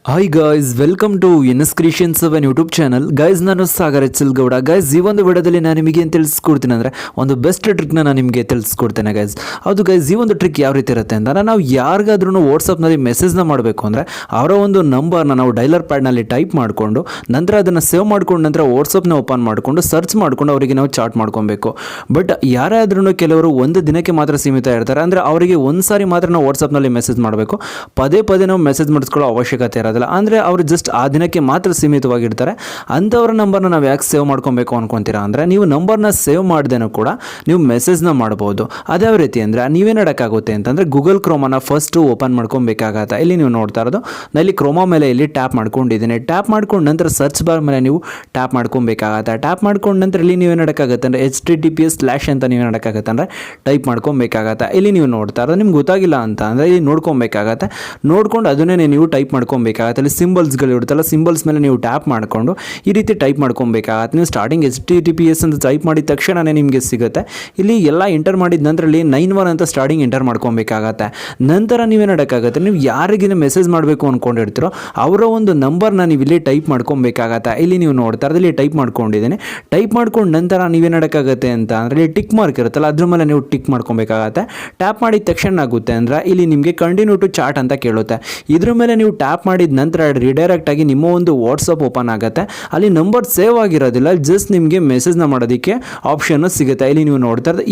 Hi guys, welcome to NS creations own YouTube channel. Guys, ನಾನು Sagar Gowda. Guys, ಈ ಒಂದು ವಿಡಿಯೋದಲ್ಲಿ ನಾನು ನಿಮಗೆ ಏನು ತಿಳಿಸ್ಕೊಡ್ತೀನಿ ಅಂದರೆ ಒಂದು ಬೆಸ್ಟ್ ಟ್ರಿಕ್ನ ನಾನು ನಿಮಗೆ ತಿಳಿಸ್ಕೊಡ್ತೇನೆ ಗೈಸ್. ಹೌದು ಗೈಸ್, ಈ ಒಂದು ಟ್ರಿಕ್ ಯಾವ ರೀತಿ ಇರುತ್ತೆ ಅಂತ ನಾವು ಯಾರಿಗಾದ್ರೂ ವಾಟ್ಸಪ್ನಲ್ಲಿ ಮೆಸೇಜ್ನ ಮಾಡಬೇಕು ಅಂದರೆ ಅವರ ಒಂದು ನಂಬರ್ನ ನಾವು ಡೈಲರ್ ಪ್ಯಾಡ್ನಲ್ಲಿ ಟೈಪ್ ಮಾಡಿಕೊಂಡು ನಂತರ ಅದನ್ನು ಸೇವ್ ಮಾಡ್ಕೊಂಡು ನಂತರ ವಾಟ್ಸಪ್ನ ಓಪನ್ ಮಾಡಿಕೊಂಡು ಸರ್ಚ್ ಮಾಡಿಕೊಂಡು ಅವರಿಗೆ ನಾವು ಚಾಟ್ ಮಾಡ್ಕೊಬೇಕು. ಬಟ್ ಯಾರಾದ್ರೂ ಕೆಲವರು ಒಂದು ದಿನಕ್ಕೆ ಮಾತ್ರ ಸೀಮಿತ ಇರ್ತಾರೆ, ಅಂದರೆ ಅವರಿಗೆ ಒಂದು ಸಾರಿ ಮಾತ್ರ ನಾವು ವಾಟ್ಸಪ್ನಲ್ಲಿ ಮೆಸೇಜ್ ಮಾಡಬೇಕು. ಪದೇ ಪದೇ ನಾವು ಮೆಸೇಜ್ ಮಾಡಿಸ್ಕೊಳ್ಳೋ ಅವಶ್ಯಕತೆ ಇರೋದಿಲ್ಲ. ಅಂದರೆ ಅವರು ಜಸ್ಟ್ ಆ ದಿನಕ್ಕೆ ಮಾತ್ರ ಸೀಮಿತವಾಗಿರ್ತಾರೆ. ಅಂಥವ್ರ ನಂಬರ್ನ ನಾವು ಯಾಕೆ ಸೇವ್ ಮಾಡ್ಕೊಬೇಕು ಅನ್ಕೊತೀರಾ ಅಂದರೆ, ನೀವು ನಂಬರ್ನ ಸೇವ್ ಮಾಡ್ದೇನೂ ಕೂಡ ನೀವು ಮೆಸೇಜ್ನ ಮಾಡ್ಬೋದು. ಅದೇ ರೀತಿ ಅಂದರೆ ನೀವೇನು ಮಾಡೋಕ್ಕಾಗುತ್ತೆ ಅಂತಂದರೆ ಗೂಗಲ್ ಕ್ರೋಮನ ಫಸ್ಟು ಓಪನ್ ಮಾಡ್ಕೊಬೇಕಾಗತ್ತೆ. ಇಲ್ಲಿ ನೀವು ನೋಡ್ತಾ ಇರೋದು ನಾನು ಇಲ್ಲಿ ಕ್ರೋಮಾ ಮೇಲೆ ಇಲ್ಲಿ ಟ್ಯಾಪ್ ಮಾಡ್ಕೊಂಡಿದ್ದೀನಿ. ಟ್ಯಾಪ್ ಮಾಡ್ಕೊಂಡು ನಂತರ ಸರ್ಚ್ ಬಾರ್ ಮೇಲೆ ನೀವು ಟ್ಯಾಪ್ ಮಾಡ್ಕೊಬೇಕಾಗತ್ತೆ. ಟ್ಯಾಪ್ ಮಾಡ್ಕೊಂಡು ನಂತರ ಇಲ್ಲಿ ನೀವೇನು ಮಾಡೋಕ್ಕಾಗತ್ತೆ ಅಂದರೆ HTTPS/ ಅಂತ ನೀವು ಮಾಡೋಕ್ಕಾಗತ್ತೆ ಅಂದರೆ ಟೈಪ್ ಮಾಡ್ಕೊಬೇಕಾಗತ್ತೆ. ಇಲ್ಲಿ ನೀವು ನೋಡ್ತಾ ಇರೋದು ನಿಮ್ಗೆ ಗೊತ್ತಾಗಿಲ್ಲ ಅಂತ ಅಂದರೆ ಇಲ್ಲಿ ನೋಡ್ಕೊಬೇಕಾಗತ್ತೆ. ನೋಡ್ಕೊಂಡು ಅದನ್ನೇ ನೀವು ಟೈಪ್ ಮಾಡ್ಕೊಬೇಕಾಗತ್ತೆ. ಅಲ್ಲಿ ಸಿಂಬಲ್ಸ್ಗಳು ಇರುತ್ತಲ್ಲ, ಸಿಂಬಲ್ಸ್ ಮೇಲೆ ನೀವು ಟ್ಯಾಪ್ ಮಾಡಿಕೊಂಡು ಈ ರೀತಿ ಟೈಪ್ ಮಾಡ್ಕೊಬೇಕಾಗತ್ತೆ. ನೀವು ಸ್ಟಾರ್ಟಿಂಗ್ HTTPS ಅಂತ ಟೈಪ್ ಮಾಡಿದ ತಕ್ಷಣವೇ ನಿಮಗೆ ಸಿಗುತ್ತೆ. ಇಲ್ಲಿ ಎಲ್ಲ ಎಂಟರ್ ಮಾಡಿದ ನಂತರ ಇಲ್ಲಿ 91 ಅಂತ ಸ್ಟಾರ್ಟಿಂಗ್ ಎಂಟರ್ ಮಾಡ್ಕೊಬೇಕಾಗತ್ತೆ. ನಂತರ ನೀವೇನು ಮಾಡೋಕ್ಕಾಗತ್ತೆ, ನೀವು ಯಾರಿಗಿನ ಮೆಸೇಜ್ ಮಾಡಬೇಕು ಅಂದ್ಕೊಂಡಿರ್ತೀರೋ ಅವರ ಒಂದು ನಂಬರ್ನ ನೀವು ಇಲ್ಲಿ ಟೈಪ್ ಮಾಡ್ಕೊಬೇಕಾಗತ್ತೆ. ಇಲ್ಲಿ ನೀವು ನೋಡ್ತಾ ಇರೋದು ಇಲ್ಲಿ ಟೈಪ್ ಮಾಡ್ಕೊಂಡಿದ್ದೀನಿ. ಟೈಪ್ ಮಾಡ್ಕೊಂಡು ನಂತರ ನೀವೇನು ಮಾಡೋಕ್ಕಾಗತ್ತೆ ಅಂತ ಅಂದರೆ ಇಲ್ಲಿ ಟಿಕ್ ಮಾರ್ಕ್ ಇರುತ್ತಲ್ಲ ಅದ್ರ ಮೇಲೆ ನೀವು ಟಿಕ್ ಮಾಡ್ಕೊಬೇಕಾಗತ್ತೆ. ಟ್ಯಾಪ್ ಮಾಡಿದ ತಕ್ಷಣ ಆಗುತ್ತೆ ಅಂದರೆ ಇಲ್ಲಿ ನಿಮಗೆ ಕಂಟಿನ್ಯೂ ಟು ಚಾಟ್ ಅಂತ ಕೇಳುತ್ತೆ. ಇದ್ರ ಮೇಲೆ ನೀವು ಟ್ಯಾಪ್ ಮಾಡಿದ ನಂತರ ರಿಡೈರೆಕ್ಟ್ ಆಗಿ ನಿಮ್ಮ ಒಂದು ವಾಟ್ಸಪ್ ಓಪನ್ ಆಗುತ್ತೆ. ಅಲ್ಲಿ ನಂಬರ್ ಸೇವ್ ಆಗಿರೋದಿಲ್ಲ, ಜಸ್ಟ್ ನಿಮಗೆ ಮೆಸೇಜ್ನ ಮಾಡೋದಕ್ಕೆ ಆಪ್ಷನ್ ಸಿಗುತ್ತೆ. ಇಲ್ಲಿ ನೀವು ನೋಡ್ತಾ ಇರೋದು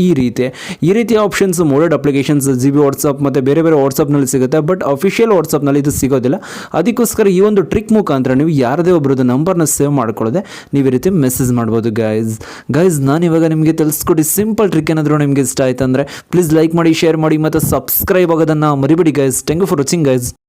ಈ ರೀತಿ ಆಪ್ಷನ್ಸ್ ಮೋಡೆಡ್ ಅಪ್ಲಿಕೇಶನ್ಸ್ GB ವಾಟ್ಸಪ್ ಮತ್ತು ಬೇರೆ ಬೇರೆ ವಾಟ್ಸಪ್ನಲ್ಲಿ ಸಿಗುತ್ತೆ. ಬಟ್ ಅಫಿಷಿಯಲ್ ವಾಟ್ಸಪ್ನಲ್ಲಿ ಇದು ಸಿಗೋದಿಲ್ಲ. ಅದಕ್ಕೋಸ್ಕರ ಈ ಒಂದು ಟ್ರಿಕ್ ಮುಖಾಂತರ ನೀವು ಯಾರದೇ ಒಬ್ಬರದ್ದು ನಂಬರ್ನ ಸೇವ್ ಮಾಡ್ಕೊಳ್ಳೋದೆ ನೀವು ಈ ರೀತಿ ಮೆಸೇಜ್ ಮಾಡ್ಬೋದು ಗೈಸ್. ನಾನು ಇವಾಗ ನಿಮಗೆ ತಿಳಿಸ್ಕೊಡಿ ಸಿಂಪಲ್ ಟ್ರಿಕ್. ಏನಾದರೂ ನಿಮಗೆ ಇಷ್ಟ ಆಯ್ತು ಅಂದರೆ ಪ್ಲೀಸ್ ಲೈಕ್ ಮಾಡಿ, ಶೇರ್ ಮಾಡಿ ಮತ್ತು ಸಬ್ಸ್ಕ್ರೈಬ್ ಆಗೋದನ್ನು ಮರಿಬೇಡಿ guys. Thank you for watching guys.